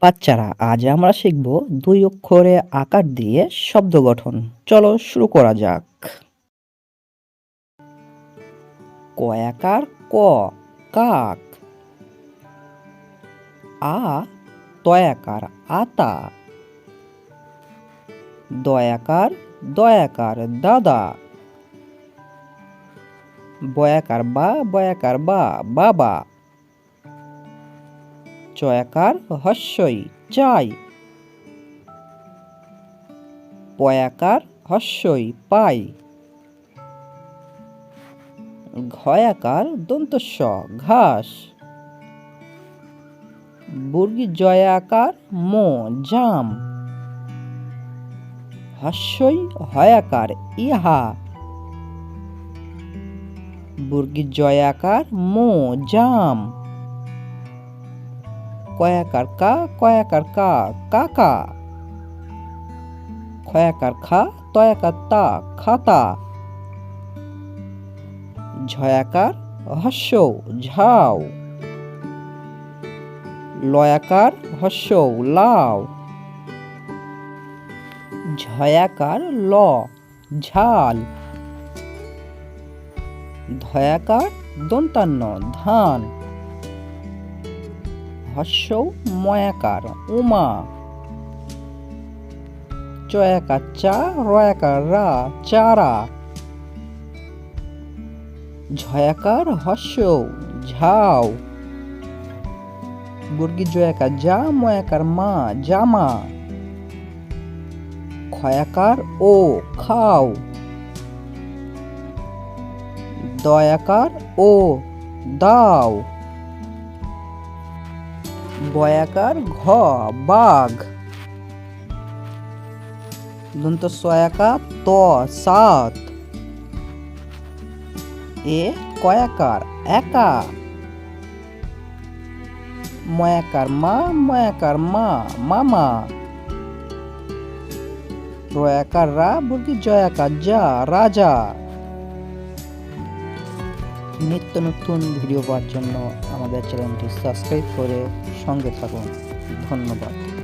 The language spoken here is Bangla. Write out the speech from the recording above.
বাচ্চারা, আজ আমরা শিখব দুই অক্ষরে আকার দিয়ে শব্দ গঠন। চলো শুরু করা যাক। কয়াকার ক, কাক। আ তয়াকার আতা। দয়াকার দাদা। বয়াকার বা বাবা। চয়াকার হস্যই চাই। পয়াকার হস্যই পাই। ঘয়াকার দন্তস্ব ঘাস। বর্গী জয়াকার মো জাম। হস্যই হয়াকার ইহা। বর্গী জয়াকার মো জাম। কয়াকার কা কাকা। খয়াকার খা তয়াকার তা খাতা। ঝয়াকার হস্য ঝাউ। লয়াকার হস্য লাউ। ঝয়াকার ল ঝাল। ধয়াকার দন্তান্ন ধান। হস্য ময়াকার উমা। চয়াকার চা রয়াকার রা চারা। ঝয়াকার হস্য ঝাউ। বর্গী জয়াকার যা ময়াকার মা জামা। খয়াকার ও খাও। দয়াকার ও দাও। বয়াকার ঘ বাঘ। দন্ত সয়াকার ত সাত। এ কয়াকার একা। ময়াকার মা মামা। রয়াকার রা বর্গী জয়াকার যা রাজা। নিত্য নতুন ভিডিও পাওয়ার জন্য আমাদের চ্যানেলটি সাবস্ক্রাইব করে সঙ্গে থাকুন। ধন্যবাদ।